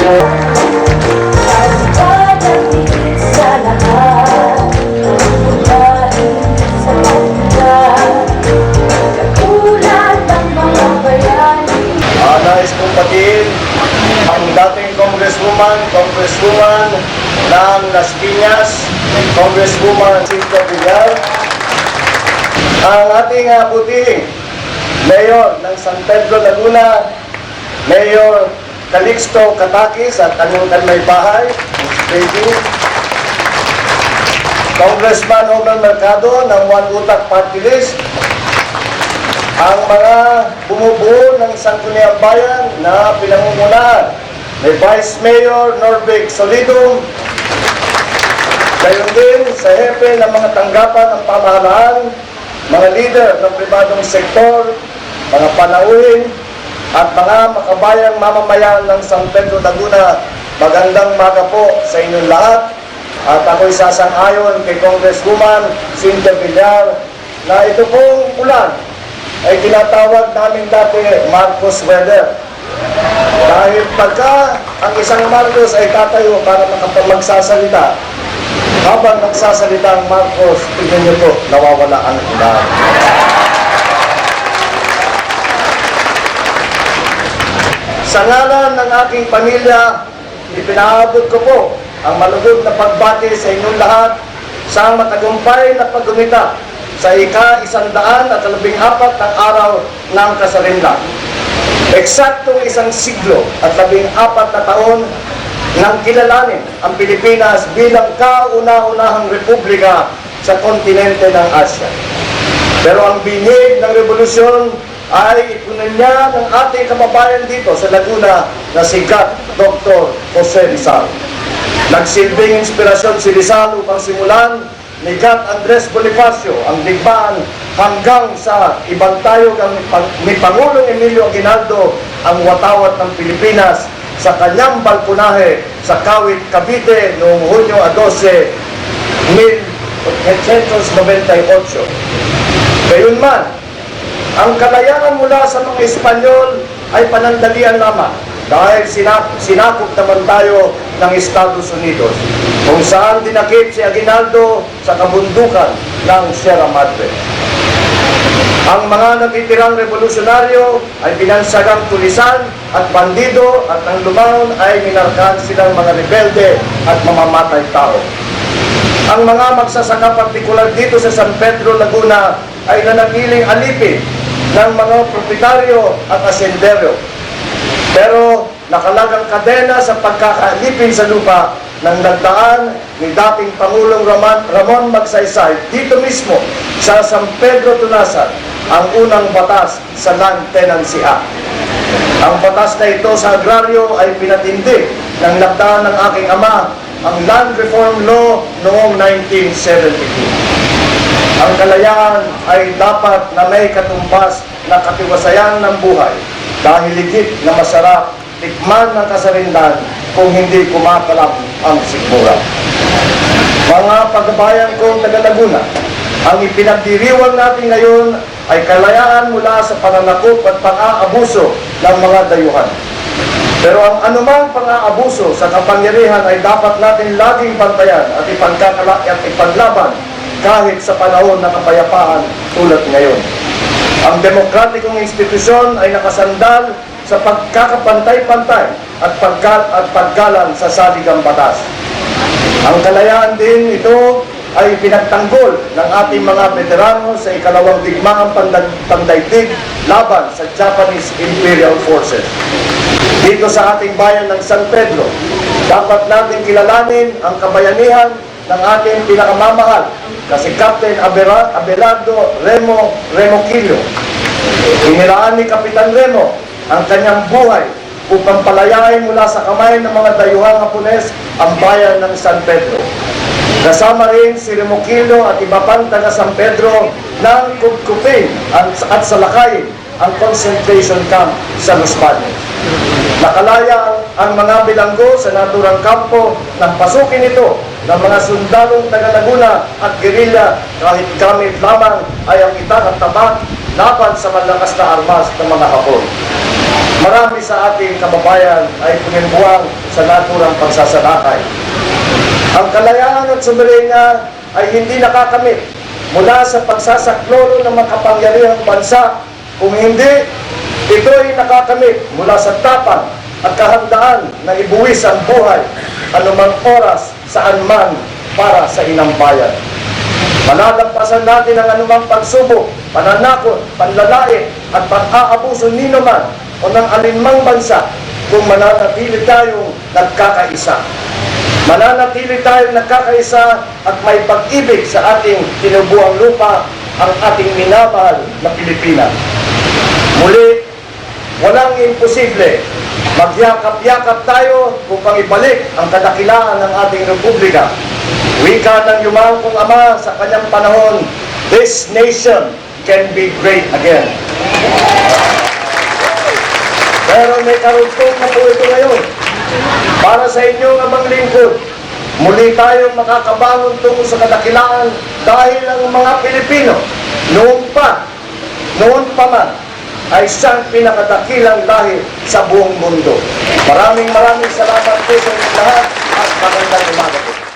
Nais kong batiin ang dating Congresswoman ng Las Piñas, Congresswoman Cynthia Villar, ang ating buting Mayor ng San Pedro, Laguna, Mayor Calixto Catakis at kanyang may bahay, Congressman Homer Mercado ng One Utak Party List, ang mga bumubuo ng Sangguniang Bayan na pinangungunahan ni Vice Mayor Norvic Solido, gayon din sa hepe ng mga tanggapan ng pamahalaan, mga leader ng pribadong sektor, mga panauhin, at mga makabayang mamamayan ng San Pedro, Laguna. Magandang maga po sa inyong lahat. At ako'y sasang-ayon kay Congresswoman Cynthia Villar na ito pong ulan ay tinatawag namin dati Marcos weather. Dahil pagka ang isang Marcos ay tatayo para magsasalita, habang nagsasalita ang Marcos, tignan niyo po, nawawala ang ulan. Sa ngalan ng aking pamilya, ipinaabot ko po ang malugod na pagbati sa inyong lahat sa matagumpay na paggunita sa ika-114 ng araw ng kasarinlan. Eksaktong 1 siglo at 14 na taon nang kilalanin ang Pilipinas bilang kauna-unahang republika sa kontinente ng Asya. Pero ang binig ng revolusyon ay ipunan niya ng ating kababayan dito sa Laguna na si Dr. Jose Rizal. Nagsilbing inspirasyon si Rizal upang simulan ni Andres Bonifacio ang digmaan hanggang sa ibantayog ni Pangulong Emilio Aguinaldo ang watawat ng Pilipinas sa kanyang balkonahe sa Kawit, Cavite noong Hunyo 12, 1898. Gayunman, ang kalayanan mula sa mga Espanyol ay panandalian lamang dahil sinakop naman tayo ng Estados Unidos, kung saan dinakip si Aguinaldo sa kabundukan ng Sierra Madre. Ang mga natitirang revolusyonaryo ay binansagang tulisan at bandido at ang lumaon ay minarkahan silang mga rebelde at mamamatay tao. Ang mga magsasaka partikular dito sa San Pedro, Laguna ay nanatiling alipin ng mga proprietaryo at asenderyo. Pero nakalagang kadena sa pagkakaalipin sa lupa ng nagdaan ni dating Pangulong Ramon Magsaysay dito mismo sa San Pedro, Tunasan, ang unang batas sa Land Tenancy Act. Ang batas na ito sa agraryo ay pinatindi ng nagdaan ng aking ama, ang Land Reform Law noong 1972. Ang kalayaan ay dapat na may katumbas na katiwasayan ng buhay dahil higit na masarap tikman ng kasarinlan kung hindi kumakalam ang sikmura. Mga pagbabayan kong taga-Laguna, ang ipinagdiriwang natin ngayon ay kalayaan mula sa pananakop at pang-aabuso ng mga dayuhan. Pero ang anumang pang-aabuso sa kapangyarihan ay dapat natin laging bantayan at ipaglaban kahit sa panahon ng kapayapaan tulad ngayon. Ang demokratikong institusyon ay nakasandal sa pagkakapantay-pantay at paggalang sa saligang batas. Ang kalayaan din ito ay pinagtanggol ng ating mga veterano sa ikalawang digmaang pandaigdig laban sa Japanese Imperial Forces. Dito sa ating bayan ng San Pedro, dapat natin kilalanin ang kabayanihan ng ating pinakamamahal na si Captain Abelardo Remo Quillo. Hiniraan ni Kapitan Remo ang kanyang buhay upang palayain mula sa kamay ng mga dayuhang Hapones ang bayan ng San Pedro. Kasama rin si Remo Quillo at iba pang taga San Pedro nang kupkupin at salakayin ang concentration camp sa Los Baños. Nakalaya ang mga bilanggo sa naturang kampo nang pasukin ito ng mga sundalong taga-Laguna at gerilya kahit gamit lamang ay ang itak at tabak laban sa malakas na armas ng mga Hapon. marami sa ating kababayan ay pumimbuwang sa naturang pagsasalakay. Ang kalayaan at soberenya ay hindi nakakamit mula sa pagsasaklolo ng makapangyarihang bansa, kung hindi, ito ay nakakamit mula sa tapang at kahandaan na ibuwis ang buhay anumang oras saan man para sa inang bayan. Malalampasan natin ang anumang pagsubok, pananakot, panlalait at pag-aabuso nino man o ng alinmang bansa kung mananatili tayong nagkakaisa. Mananatili tayong nagkakaisa at may pag-ibig sa ating tinubuang lupa, ang ating minamahal na Pilipinas. Muli, walang imposible. Magyakap-yakap tayo upang ibalik ang kadakilaan ng ating republika. Wika ng yumangkong ama sa kanyang panahon, this nation can be great again. Pero may karugtong na po ito ngayon. Para sa inyong amang lingkod, muli tayong makakabangon tungo sa kadakilaan dahil ang mga Pilipino, noon pa man, ay siyang pinakadakilang lahi sa buong mundo. Maraming salamat po sa inyo lahat at magandang umaga po.